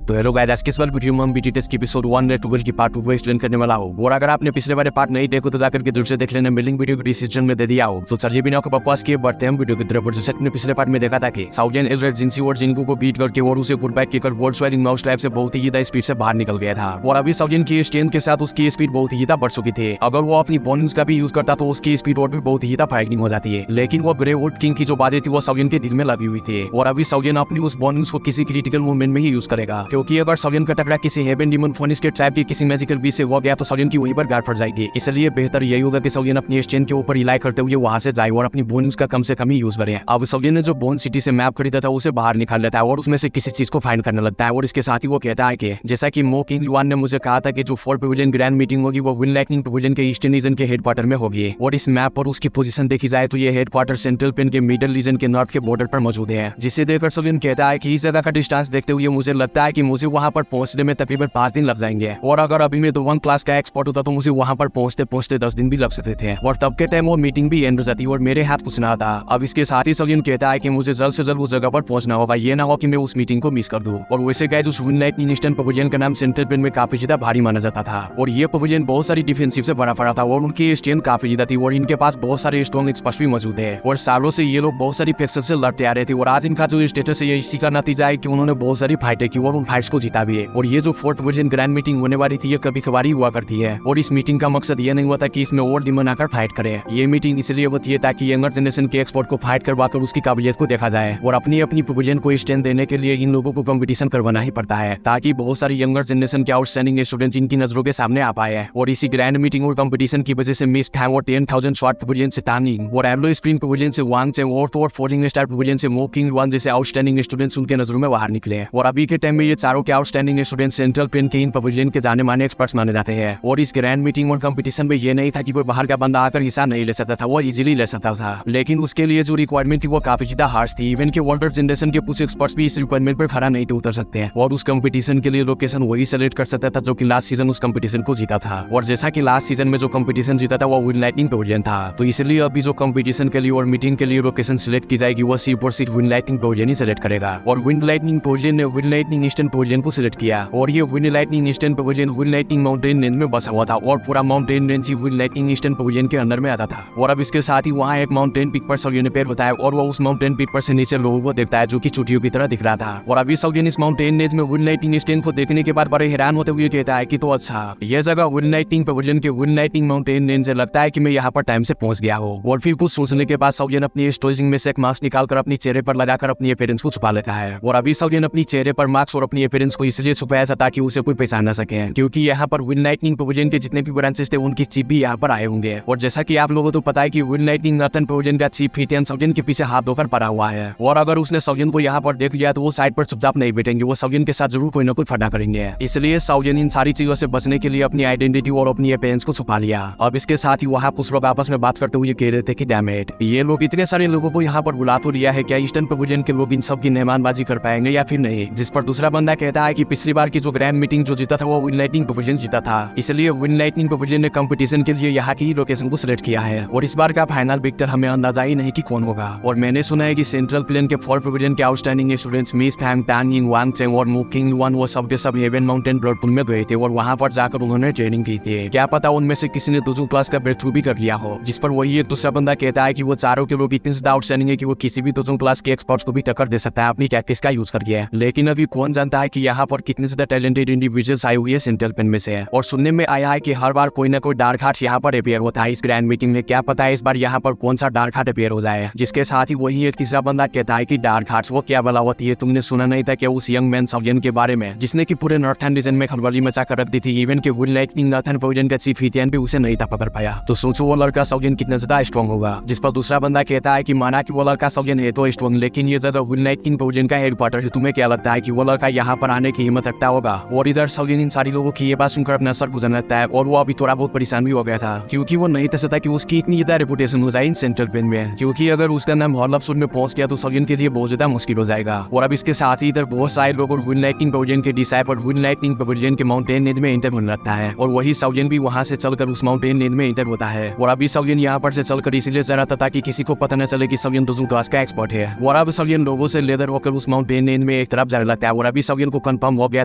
तो hello guys, किस बार video में हम बीटी टेस्ट की एपिसोड 1 और 12 की पार्ट 2 को एक्सप्लेन करने वाला हूं। और अगर आपने पिछले वाले पार्ट नहीं देखो तो जाकर के दूर से देख लेना, मिलिंग वीडियो को डिस्क्रिप्शन में दे दिया हो। तो चलिए बिना बकवास किए बढ़ते हैं वीडियो की तरफ। जैसे आपने पिछले पार्ट में देखा था कि साउजन एल्ड्रेड जिनसी और जिनको को बीट करके और उसे put back kicker world swelling mouse trap से बहुत ही ज्यादा स्पीड से बाहर निकल गया था। और अभी साउजन की स्ट्रेंथ के साथ उसकी स्पीड बहुत ही ज्यादा बढ़ चुकी थी। अगर वो अपनी बोनिंग्स का भी यूज करता तो उसकी स्पीड और भी बहुत ही ज्यादा फाइटिंग हो जाती है। लेकिन वो ग्रे वुड किंग की जो बातें थी वो साउजन के दिल में लगी हुई थी। और अभी साउजन अपनी उस बोनिंग्स को किसी क्रिटिकल मूवमेंट में ही यूज करेगा, क्योंकि अगर साउजन का टकरा किसी हेवन डीमन फोनिस के ट्रैप की किसी मैजिकल बीच से हो गया तो साउजन की वहीं पर गार्ड फट जाएगी। इसलिए बेहतर यही होगा कि साउजन अपनी स्ट्रेंथ के ऊपर रिलाई करते हुए वहां से जाए और अपनी बोन्स का कम से कम ही यूज करे। अब साउजन ने जो बोन सिटी से मैप खरीदा था उसे बाहर निकाल लेता है और उसमें से किसी चीज को फाइंड करने लगता है। और इसके साथ ही वो कहता है कि जैसा कि मो किंग लुआन ने मुझे कहा था कि जो 4 पेविलियन ग्रैंड मीटिंग होगी वो विन लाइटनिंग पेविलियन के ईस्टर्न रीजन के हेडक्वार्टर में होगी। और इस मैप पर उसकी पोजीशन देखी जाए तो ये हेडक्वार्टर सेंट्रल पेन के मिडल रीजन के नॉर्थ के बॉर्डर पर मौजूद है। जिसे देखकर साउजन कहता है कि इस जगह का डिस्टेंस देखते हुए मुझे लगता है कि मुझे वहां पर पहुंचने में तकरीबन 5 दिन लग जाएंगे। और अगर अभी मैं तो 1 क्लास का एक्सपर्ट होता तो मुझे वहां पर पहुंचते पहुंचते 10 दिन भी लग सकते थे। और तब के टाइम वो मीटिंग भी एंड हो जाती और मेरे हाथ कुछ ना था। अब इसके साथ ही साउजन कहता है कि मुझे जल्द से जल्द उस जगह पर पहुंचना होगा, ये ना हो कि मैं उस मीटिंग को मिस कर दूं। और वैसे गाइस उस विन लाइटनिंग ईस्टर्न पवेलियन का नाम सेंट्रल पेन में काफी ज्यादा भारी माना जाता था। और ये पवेलियन बहुत सारी डिफेंसिव से भरा पड़ा था और उनकी स्ट्रेंथ काफी ज्यादा थी। और इनके पास बहुत सारे स्ट्रॉन्ग एक्सपर्ट्स भी मौजूद है। और सालों से ये लोग बहुत सारी फैक्शन से लड़ते आ रहे थे। और आज इनका जो स्टेटस है ये इसी का नतीजा है कि उन्होंने बहुत सारी फाइटें की और उन फाइट्स को जीता भी है। और ये जो 4th पवेलियन ग्रैंड मीटिंग होने वाली थी ये कभी कभार ही हुआ करती है। और इस मीटिंग का मकसद ये नहीं हुआ था कि इसमें और डीमन आकर फाइट करे। ये मीटिंग इसलिए होती है ताकि यंगर जनरेशन के एक्सपर्ट को फाइट करवाकर उसकी काबिलियत को देखा जाए। और अपनी अपनी पवेलियन को स्ट्रेंथ देने के लिए इन लोगों को कंपटीशन करवाना ही पड़ता है ताकि बहुत सारी यंगर जनरेशन के आउटस्टैंडिंग स्टूडेंट इनकी नजरों के सामने आ पाए। और इसी ग्रैंड मीटिंग और कंपटीशन की वजह से मिस फैंग और 10,000 स्वाट पवेलियन से तानिंग और एब्लो स्क्रीन पवेलियन से वांग चेंग और फॉलिंग स्टार पवेलियन से मो किंग वन जैसे आउटस्टैंडिंग स्टूडेंट्स उनके नजरों में बाहर निकले। और अभी के टाइम में ये चारों के आउटस्टैंडिंग स्टूडेंट सेंट्रल पेन के इन पवेलियन के जाने माने एक्सपर्ट्स माने जाते हैं। और इस ग्रैंड मीटिंग और कंपटीशन में ये नहीं था कि कोई बाहर का बंदा आकर हिस्सा नहीं ले सकता था, वो इजीली ले सकता था। लेकिन उसके लिए जो रिक्वायरमेंट थी वो काफी ज्यादा हार्श थी। इवन के वर्ल्ड जनरेशन के कुछ एक्सपर्ट्स भी इस रिक्वायरमेंट पर खड़ा नहीं थे उतर सकते हैं। और उस कंपटीशन के लिए लोकेशन वही सेलेक्ट कर सकता था जो कि लास्ट सीजन उस कंपटीशन को जीता था। और जैसा कि लास्ट सीजन में जो कंपटीशन जीता था वो विन लाइटनिंग पवेलियन था, तो इसलिए अभी जो कंपटीशन के लिए और मीटिंग के लिए लोकेशन सिलेक्ट की जाएगी वो सिर्फ और सिर्फ विन लाइटनिंग पवेलियन ही सिलेक्ट करेगा। और विन लाइटनिंग पवेलियन ने विन लाइटनिंग ईस्टर्न पवेलियन को सिलेक्ट किया। और ये win lightning eastern pavilion win lightning mountain range में बसा हुआ था और पूरा माउंटेन रेंज ही विन लाइटनिंग ईस्टर्न पवेलियन के अंदर में आता था। और अब इसके साथ ही वहाँ एक माउंटेन पिक पर साउजन पेयर होता है और वो उस माउंटेन पिक पर से नीचे लोगों को देखता है जो कि चोटियों की तरह दिख रहा था। और अभी साउजन इस माउंटेन रेंज में विन लाइटनिंग ईस्टर्न को देखने के बाद बड़े हैरान होते हुए कहता है कि तो अच्छा ये जगह विन लाइटनिंग पवेलियन के विन लाइटनिंग माउंटेन रेंज से लगता है कि मैं यहाँ पर टाइम से पहुंच गया हूँ। और फिर कुछ सोचने के बाद साउजन अपनी स्टोरेजिंग में से एक मास्क निकालकर अपनी चेहरे पर लगाकर अपनी अपीयरेंस को छुपा लेता है। और अभी साउजन अपनी चेहरे पर मास्क और अपनी अपीयरेंस को इसलिए छुपाया था ताकि उसे कोई पहचान न सके, क्योंकि यहाँ पर विन लाइटनिंग पवेलियन के जितने भी ब्रांचेस थे उनकी चीफ भी यहाँ पर आए होंगे। और जैसा कि आप लोगों को पता है कि विन लाइटनिंग नॉर्थर्न पवेलियन का चीफ हिटियन साउजन के पीछे हाथ धोकर पड़ा हुआ है। और अगर उसने साउजन को यहाँ पर देख लिया तो वो साइड पर चुपचाप नहीं बैठेंगे, वो साउजन के साथ जरूर कोई ना कोई फटा करेंगे। इसलिए साउजन इन सारी चीजों से बचने के लिए अपनी आइडेंटिटी और अपनी अपीयरेंस को छुपा लिया। अब इसके साथ ही वहाँ कुछ लोग आपस में बात करते हुए कह रहे थे कि डैम इट, ये लोग इतने सारे लोगों को यहाँ पर बुला तो लिया है, क्या ईस्टर्न पवेलियन के लोग इन सब की मेहमानबाजी कर पाएंगे या फिर नहीं। जिस पर दूसरा बंदा कहता है कि पिछली बार की जो ग्रैंड मीटिंग जो जीता था वो विन लाइटनिंग पवेलियन जीता था, इसलिए विन लाइटनिंग पवेलियन ने कंपटीशन के लिए यहाँ की लोकेशन को सिलेक्ट किया है। और इस बार का फाइनल विक्टर हमें अंदाजा ही नहीं कि कौन होगा। और मैंने सुना है कि सेंट्रल प्लेन के 4 पवेलियन के आउटस्टैंडिंग स्टूडेंट्स मिस फैंग तानिंग वांग चेंग और मो किंग वन वो सब के सब हेवन माउंटेन ब्लड पूल में गए थे और वहाँ पर जाकर उन्होंने ट्रेनिंग की थी। क्या पता उनमें से किसी ने 2 क्लास का ब्रेक थ्रू भी कर लिया हो। जिस पर वही एक दूसरा बंदा कहता है कि वो चारों के लोग इतने ज्यादा आउटस्टैंडिंग है कि वो किसी भी 2 क्लास के एक्सपर्ट्स को भी टक्कर दे सकता है अपनी टैक्टिक्स का यूज करके। लेकिन अभी कौन जानता है कि यहाँ पर कितने ज्यादा टैलेंटेड इंडिविजुअल्स आए हुए हैं सेंट्रल पेन में से। और सुनने में आया है कि हर बार कोई ना कोई डार्क हार्ट यहाँ पर अपेयर होता है इस ग्रैंड मीटिंग में। क्या पता है इस बार यहाँ पर कौन सा डार्क हार्ट अपेयर हो जाए। जिसके साथ ही वही एक तीसरा बंदा कहता है कि डार्क हार्ट्स वो क्या बला होती है, तुमने सुना नहीं था क्या उस यंग मैन साउजन के बारे में जिसने की पूरे नॉर्थर्न रीजन में खलबली मचा कर रख दी थी। इवन के विन लाइटनिंग नॉर्थर्न पवेलियन का चीफ हिटियन भी उसे नहीं था पकड़ पाया। तो सोचो वो लड़का साउजन कितना ज्यादा स्ट्रॉन्ग होगा। जिस पर दूसरा बंदा कहता है कि माना कि वो लड़का साउजन है तो स्ट्रॉन्ग, लेकिन ये ज्यादा विन लाइटनिंग पवेलियन का हेडक्वार्टर है, तुम्हें क्या लगता है कि वो लड़का यहाँ पर आने की हिम्मत रखता होगा। और इधर साउजन इन सारी लोगों की ये बात सुनकर अपना सर गुजरने लगता है और वो अभी थोड़ा बहुत परेशान भी हो गया था, क्योंकि वो नहीं था कि उसकी इतनी ज्यादा रेपुटेशन हो जाए इन सेंट्रल पेन में, क्योंकि अगर उसका नाम हॉल ऑफ सूट में पहुंच गया तो साउजन के लिए बहुत ज्यादा मुश्किल हो जाएगा। और अब इसके साथ ही इधर बहुत सारे लोग और विन लाइटनिंग पवेलियन के डिसाइपल विन लाइटनिंग पवेलियन के माउंटेन रेंज में एंटर होने लगता है। और वही साउजन भी वहां से चलकर उस माउंटेन रेंज में एंटर होता है। और अभी साउजन यहाँ पर से चलकर इसलिए जा रहा था ताकि किसी को पता न चले कि साउजन 2 क्लास का एक्सपर्ट है। और अब साउजन लोगों से लेदर होकर उस माउंटेन रेंज में एक तरफ जाने लगता है। और अभी सौगिन को कंफर्म हो गया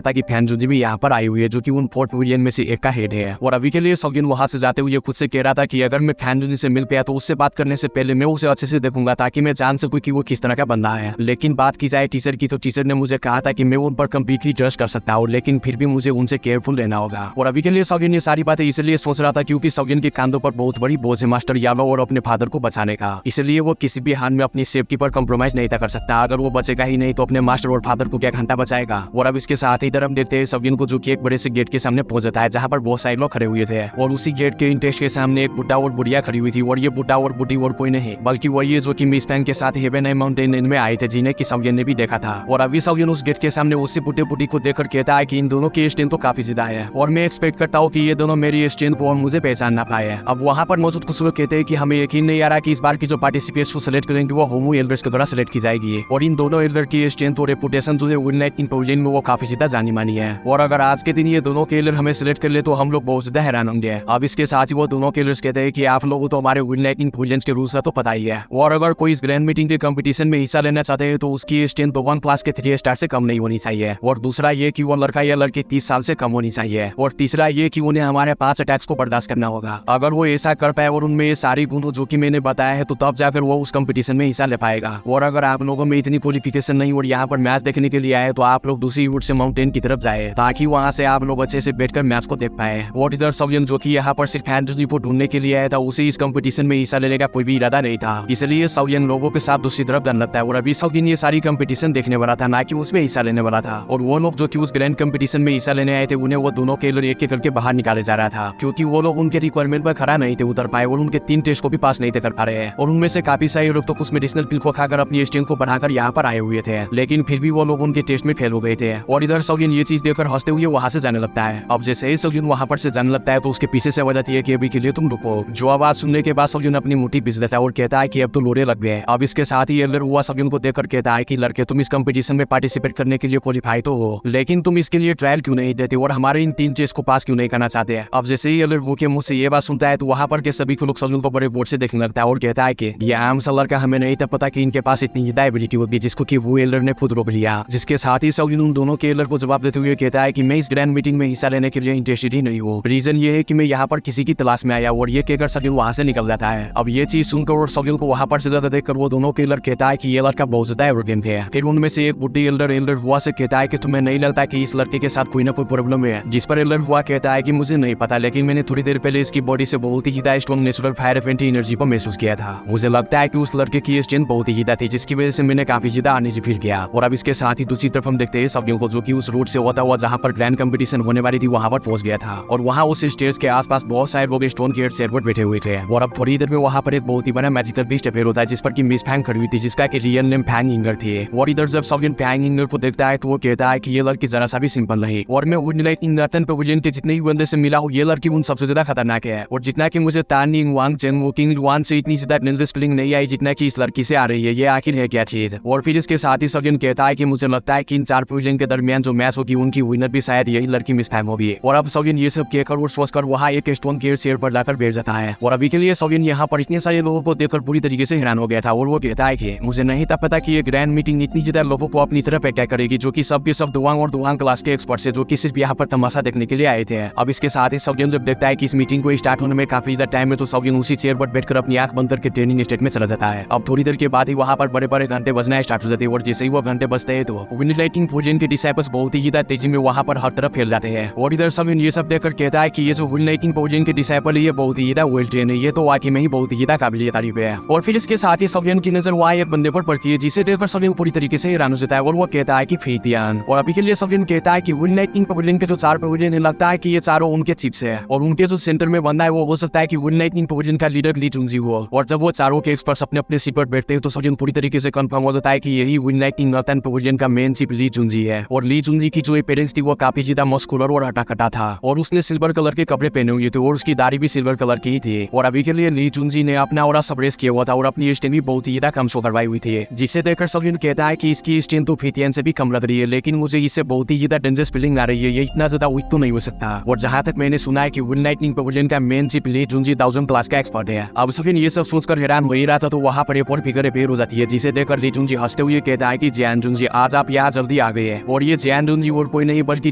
था कि फैन जुंजी भी यहाँ पर आई हुई है, जो कि उन 4 पवेलियन में से एक का हेड है। और अभी के लिए सौगिन वहां से जाते हुए खुद से कह रहा था कि अगर मैं फैन जुंजी से मिल पाया तो उससे बात करने से पहले मैं उसे अच्छे से देखूंगा ताकि मैं जान सकूं कि वो किस तरह का बंदा है। लेकिन बात की जाए टीचर की तो टीचर ने मुझे कहा था कि मैं उन पर कंप्लीटली ट्रस्ट कर सकता हूँ, लेकिन फिर भी मुझे उनसे केयरफुल रहना होगा। और अभी के लिए सौगिन ये सारी बातें इसलिए सोच रहा था क्योंकि सौगिन के कांधों पर बहुत बड़ी बोझ है मास्टर यादव और अपने फादर को बचाने का, इसलिए वो किसी भी हाल में अपनी सेफ्टी पर कॉम्प्रोमाइज नहीं कर सकता। अगर वो बचेगा ही नहीं तो अपने मास्टर और फादर को क्या घंटा बचाएगा। और अब इसके साथ ही तरफ देखते हैं सौगिन को, जो कि एक बड़े से गेट के सामने पहुंच जाता है जहाँ पर बहुत सारे लोग खड़े हुए थे। और उसी गेट के इंटेस्ट के सामने एक बुढ़ा और बुढ़िया खड़ी हुई थी। और ये बुढ़ा और बुढ़ी और कोई नहीं बल्कि वही है जो कि मिस फैंग के साथ हेवन माउंटेन में आए थे, जिन्हें कि सौगिन ने भी देखा था। और अभी सौगिन उस गेट के सामने उसी बुढ़े बुढ़ी को देखकर कहता है कि इन दोनों की स्ट्रेंथ तो काफी ज्यादा है और मैं एक्सपेक्ट करता हूँ कि ये दोनों मेरी स्ट्रेंथ को और मुझे पहचान ना पाए। अब वहाँ पर मौजूद कुछ लोग कहते हैं कि हमें यकीन नहीं आ रहा कि इस बार की जो पार्टिसिपेट्स को सिलेक्ट करेंगे वो होमो एल्डर्स के द्वारा सिलेक्ट की जाएगी। और इन दोनों एल्डर की स्ट्रेंथ और रेपुटेशन जो है विनलाइटिंग पवेलियन में वो काफी ज्यादा जानी मानी है। और अगर आज के दिन ये दोनों के एल्डर हमें सिलेक्ट कर ले तो हम लोग बहुत ज्यादा हैरान होंगे। अब इसके साथ ही वो दोनों के एल्डर्स कहते हैं कि आप लोगों तो हमारे विनलाइटिंग पवेलियंस के रूल्स का तो पता ही है, और अगर कोई इस ग्रैंड मीटिंग के कंपटीशन में हिस्सा लेना चाहते हैं तो उसकी स्ट्रेंथ 1 क्लास के 3 स्टार से कम नहीं होनी चाहिए। और दूसरा ये कि वो लड़का या लड़की 30 साल से कम होनी चाहिए। और तीसरा ये कि उन्हें हमारे 5 अटैक्स को बर्दाश्त करना होगा। अगर वो ऐसा कर पाए और उनमें ये सारी गुण जो कि मैंने बताया है तो तब जाकर वो उस कंपटीशन में हिस्सा ले पाएगा। और अगर आप लोगों में इतनी क्वालिफिकेशन नहीं और यहाँ पर मैच देखने के लिए आए तो आप लोग दूसरी रूट से माउंटेन की तरफ जाए ताकि वहाँ से आप लोग अच्छे से बैठकर मैच को देख पाए। और इधर सौगिन जो कि यहाँ पर सिर्फ फैंटेसी को ढूंढने के लिए आया था, उसे इस कंपटीशन में हिस्सा लेने का कोई भी इरादा नहीं था, इसलिए सौगिन लोगों के साथ दूसरी तरफ जाने लगता है। और अभी सौगिन ये सारी कंपटीशन देखने वाला था, ना कि उसमें हिस्सा लेने वाला था। और वो लोग जो कि उस ग्रैंड कंपटीशन में हिस्सा लेने आए थे उन्हें वो दोनों के एक एक करके बाहर निकाले जा रहा था, क्योंकि वो लोग उनके रिक्वायरमेंट पर खड़ा नहीं थे उतर पाए और उनके 3 टेस्ट को भी पास नहीं थे कर पा रहे हैं। और उनमें से काफी सारे लोग तो कुछ मेडिसिनल पिल को खाकर अपनी स्ट्रेंथ को बढ़ाकर यहाँ पर आए हुए थे, लेकिन फिर भी वो लोग उनके टेस्ट में फेल हो गए थे। और इधर सौगिन ये चीज देखकर हंसते हुए वहाँ से जाने लगता है। अब जैसे ही सौगिन वहाँ पर से जाने लगता है तो उसके पीछे से आवाज आती है कि अभी के लिए तुम रुको। जो आवाज सुनने के बाद सौगिन अपनी मुट्ठी पीस देता है और कहता है कि अब तो लोरे लग गए। अब इसके साथ ही एल्डर हुआ सौगिन को देखकर कहता है कि लड़के तुम इस कंपटीशन में पार्टिसिपेट करने के लिए क्वालिफाई तो हो, लेकिन तुम इसके लिए ट्रायल क्यों नहीं देते और हमारे इन 3 टेस्ट को पास क्यों नहीं करना चाहते हैं। अब जैसे ही एल्डर वो के मुंह से ये बात सुनता है तो वहाँ पर के सभी लोग सौगिन को बड़े बोर्ड से देखने लगता है और कहता है कि ये आम सा लड़का, हमें नहीं था पता कि इनके पास इतनी ज्यादा एबिलिटी होगी जिसको कि वो एल्डर ने खुद रोक लिया। जिसके साथ ही सौगिन उन दोनों के एल्डर को जवाब देते हुए कहता है कि मैं इस ग्रैंड मीटिंग में हिस्सा लेने के लिए इंटरेस्टेड ही नहीं हूँ। रीजन ये है कि मैं यहाँ पर किसी की तलाश में आया। और ये कहकर सौगिन वहाँ से निकल जाता है। अब ये चीज सुनकर और सौगिन को वहाँ पर से ज्यादा देखकर वो दोनों के एल्डर कहता है कि ये लड़का बहुत ज्यादा एरोगेंट है। फिर उनमें से एक बुढ़ी एल्डर हुआ से कहता है कि तुम्हें नहीं लगता कि इस लड़के के साथ कोई ना कोई प्रॉब्लम है। जिस पर एल्डर हुआ कहता है कि मुझे नहीं पता, लेकिन मैंने थोड़ी देर पहले इसकी बॉडी से बहुत ही ज्यादा स्ट्रॉन्ग नेचुरल फायर एफेंटी एनर्जी को महसूस किया था। मुझे लगता है कि उस लड़के की स्ट्रेंथ बहुत ही ज्यादा थी, जिसकी वजह से मैंने काफी ज्यादा एनर्जी फील किया। और अब इसके साथ ही दूसरी तरफ हम देखते हैं सौगिन को, जो कि उस रूट से होता हुआ जहाँ पर ग्रैंड कंपटीशन होने वाली थी वहाँ पर पहुंच गया था। और वहाँ उस स्टेज के आसपास बहुत सारे लोग स्टोन के चेयर पर बैठे हुए थे। और अब थोड़ी देर में वहाँ पर एक बहुत ही बड़ा मैजिकल बीस्ट अपेयर होता है, जिस पर की मिस फैंग खड़ी हुई थी, जिसका कि रियल नेम फैंग इंगर थी। और इधर जब सौगिन फैंग इंगर को देखता है तो वो कहता है कि ये लड़की जरा सा भी सिंपल नहीं, और मैं विनलाइटिंग नर्तन पवेलियन के जितने भी बंदे से मिला हूँ ये लड़की उन सबसे ज्यादा खतरनाक है। और जितना कि मुझे तानिंग वांग चेंग वोकिंग लुआन से इतनी ज्यादा डेंजरस फीलिंग नहीं आई जितना कि इस लड़की से आ रही है। ये आखिर है क्या चीज। और फिर इसके साथ ही सौगिन कहता है कि मुझे लगता है कि इन 4 पवेलियन के दरमियान जो मैच होगी उनकी विनर भी शायद यही लड़की मिस फैंग होगी। और अब सौगिन ये सब कहकर और सोचकर वहाँ एक स्टोन के चेयर पर जाकर बैठ जाता है। और अभी के लिए सौगिन यहाँ पर इतने सारे लोगों को देखकर पूरी तरीके से हैरान हो गया था। और वो कहता है कि मुझे नहीं था पता कि ये ग्रैंड मीटिंग इतनी ज्यादा लोगों को अपनी तरफ अटैक करेगी, जो कि सब के सब दुआंग और दुआंग क्लास के एक्सपर्ट है, जो कि सिर्फ यहाँ पर तमाशा देखने के लिए आए थे। अब इसके साथ ही सौगिन जब देखता है कि इस मीटिंग को स्टार्ट होने में काफी ज्यादा टाइम है तो सौगिन उसी चेयर पर बैठकर अपनी आंख बंद करके ट्रेनिंग स्टेट में चला जाता है। अब थोड़ी देर के बाद ही वहाँ पर बड़े बड़े घंटे बजना स्टार्ट हो जाते हैं। और जैसे ही वो घंटे बजते हैं तो विनलाइटिंग पवेलियन के डिसाइपल्स बहुत ही ज्यादा तेजी में वहाँ पर हर तरफ फैल जाते हैं। और इधर सौगिन ये सब देखकर कहता है कि ये जो विनलाइटिंग पवेलियन के डिसाइपल है ये बहुत ही ज्यादा वेल ट्रेन है, ये तो वाकई में ही बहुत ही ज्यादा काबिल तारीफ है। और फिर इसके साथ ही सौगिन की नजर वहाँ एक बंदे पर पड़ती है जिसे देखकर सौगिन पूरी तरीके से हैरान हो जाता है। और वो कहता है कि फेतियान। और अभी के लिए सौगिन कहता है कि विनलाइटिंग पवेलियन के जो 4 पवेलियन है लगता है कि ये चारों उनके चिप्स है, और उनके जो सेंटर में बंदा है वो हो सकता है कि विनलाइटिंग पवेलियन का लीडर ली जुंजी हो। और जब वो चारों के एक्सपर्ट्स अपने अपने सीट पर बैठते हैं तो सौगिन पूरी तरीके से कंफर्म हो जाता है कि यही विनलाइटिंग नॉर्थन पवेलियन का मेन चिप ली जुंजी है। और ली जुंजी की जो अपीयरेंस थी वो काफी ज्यादा मस्कुलर और हटाकटा था, और उसने सिल्वर कलर के कपड़े पहने हुए थे और उसकी दाढ़ी भी सिल्वर कलर की ही थी। और अभी के लिए ली जुंजी ने अपना और सप्रेस किया हुआ था और अपनी स्ट्रेंथ भी बहुत ही ज्यादा कम शो करवाई हुई थी, जिसे देखकर सौगिन कहता है कि इसकी स्ट्रेंथ तो फेतियान से भी कम लग रही है, लेकिन मुझे इससे बहुत ही ज्यादा डेंजरस फीलिंग आ रही है, ये इतना ज्यादा वीक तो नहीं हो सकता। और जहाँ तक मैंने सुना है कि विनलाइटिंग पवेलियन का मेन चिप ली जुंजी 1000 क्लास का एक्सपर्ट है। अब सौगिन ये सब सोचकर हैरान हो ही रहा था तो वहाँ पर एक और फिगर अपेयर हो जाती है, जिसे देखकर ली जुंजी हंसते हुए कहता है कि जियान जुंजी आज आप यहाँ जल्दी आ गए। और ये जियान जुनजी और कोई नहीं बल्कि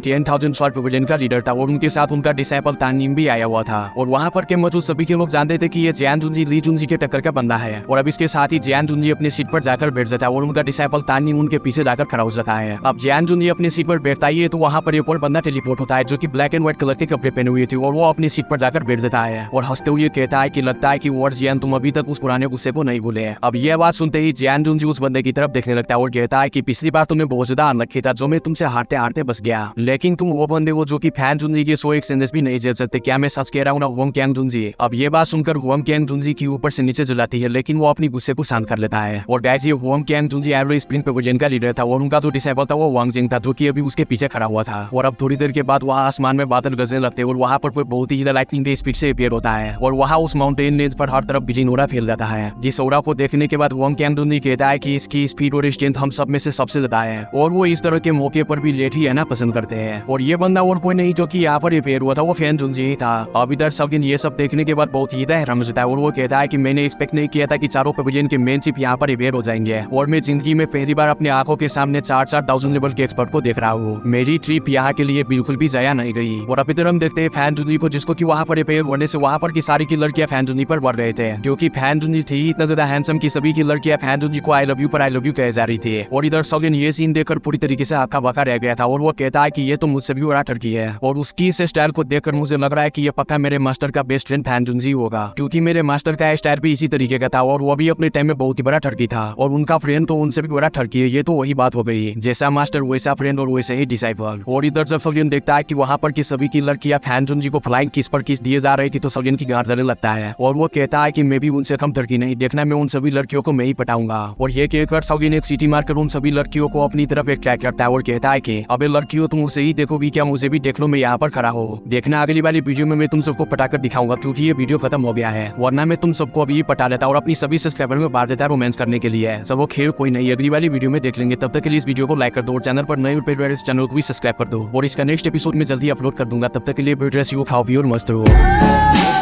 10,000 शॉर्ट पवेलियन का लीडर था और उनके साथ उनका डिसाइपल तानिम भी आया हुआ था। और वहाँ पर के मौजूद सभी के लोग जानते थे कि ये जियान जुनजी ली जुनजी के टक्कर का बंदा है। और अब इसके साथ ही जियान जुनजी अपनी सीट पर जाकर बैठ जाता है और उनका डिसाइपल तानिम उनके पीछे जाकर खड़ा हो जाता है। अब जियान जुनजी अपनी सीट पर बैठता ही है तो वहाँ पर एक और बंदा टेलीपोर्ट होता है जो कि ब्लैक एंड व्हाइट कलर के कपड़े पहने हुए थे और वो अपनी सीट पर जाकर बैठ जाता है और हंसते हुए कहता है कि लगता है कि वो जियान तुम अभी तक उस पुराने गुस्से को नहीं भूले। अब यह बात सुनते ही जियान जुनजी उस बंदे की तरफ देखने लगता है और कहता है कि पिछली बार तुमने बहुत ज्यादा अनलकी था जो मैं तुमसे हारते हारते बस गया, लेकिन तुम वो बंदे हो जो कि फैन जुनजी के 100 एक्सचेंजेस भी नहीं झेल सकते। क्या मैं सच कह रहा हूँ ना हुआंग कैंग जुनजी? अब ये बात सुनकर हुआंग कैंग जुनजी की ऊपर से नीचे जलाती है लेकिन वो अपनी गुस्से को शांत कर लेता है। और गाइस ये Huang Kang Junji arrow spring pavilion का लीडर था और उनका जो डिसाइपल था वो वांग जिंग था जो कि अभी उसके पीछे खड़ा हुआ था। और अब थोड़ी देर के बाद वहाँ आसमान में बादल गरजने लगते हैं और वहाँ पर बहुत ही ज्यादा लाइटनिंग की स्पीड से अपीयर होता है और वहाँ उस माउंटेन रेंज पर हर तरफ ग्रीन ऑरा फैल जाता है। जिस ऑरा को देखने के बाद हुआंग कैंग जुनजी कहता है कि इसकी स्पीड और स्ट्रेंथ हम सब में से सबसे ज्यादा है और वो इस तरह के मौके पर भी लेट ही आना पसंद करते हैं। और ये बंदा और कोई नहीं जो कि यहाँ पर अपीयर हुआ था वो फैन जुनजी ही था। अब इधर सबकिन ये सब देखने के बाद बहुत ही हैरान हो जाता है और वो कहता है कि मैंने एक्सपेक्ट नहीं किया था कि चारों पवेलियन के मेन शिप यहाँ पर अपीयर हो जाएंगे और मैं जिंदगी में पहली बार अपनी आंखों के सामने 4,000 लेवल के एक्सपर्ट को देख रहा हूँ। मेरी ट्रिप यहाँ के लिए बिल्कुल भी जाया नहीं गई। और अब इधर हम देखते हैं फैन जुनजी को जिसको कि वहाँ पर अपीयर होने से वहाँ पर की सारी की लड़कियां फैन जुनजी पर बढ़ रहे थे क्योंकि फैन जुनजी थी इतना ज्यादा हैंडसम की सभी की लड़कियां फैन जुनजी को आई लव यू कह जा रही थी। और इधर सौगिन ये सीन देखकर पूरी तरीके से आका बाका रह गया था और वो कहता है कि ये तो मुझसे भी बड़ा ठरकी है और उसकी इस स्टाइल को देखकर मुझे लग रहा है कि ये पक्का मेरे मास्टर का बेस्ट फ्रेंड फैन जुनजी होगा क्योंकि मेरे मास्टर का स्टाइल भी इसी तरीके का था और वो भी अपने टाइम में बहुत ही बड़ा ठरकी था और उनका फ्रेंड तो उनसे भी बड़ा ठरकी है। ये तो वही बात हो गई, जैसा मास्टर वैसा फ्रेंड और वैसे ही डिसाइपल। और इधर जब सौगिन देखता है कि वहाँ पर की सभी की लड़कियां फैन जुनजी को फ्लाइंग किस पर किस दिए जा रही थी तो सौगिन की गांठ जलने लगता है और वो कहता है कि मैं भी उनसे कम ठरकी नहीं, देखना मैं उन सभी लड़कियों को मैं ही पटाऊंगा। और ये कहकर सौगिन एक सीटी मारकर उन सभी लड़कियों को अपनी तरफ अट्रैक्ट करता है और कहता है कि अबे लड़कियों तुम उसे ही देखोगी क्या, मुझे भी देख लो, मैं यहाँ पर खड़ा हूँ। देखना अगली वाली वीडियो में मैं तुम सबको पटाकर दिखाऊंगा क्योंकि ये वीडियो खत्म हो गया है, वरना मैं तुम सबको अभी पटा लेता और अपनी सभी सब्सक्राइबर में बांट देता रोमांस करने के लिए। सब वो खेल कोई नहीं, अगली वाली वीडियो में देख लेंगे। तब तक के लिए इस वीडियो को लाइक कर दो और चैनल पर नए और इस चैनल को भी सब्सक्राइब कर दो और इसका नेक्स्ट एपिसोड में जल्दी अपलोड कर दूंगा। तब तक के लिए बेट रेस्ट, खाओ पियो और मस्त रहो।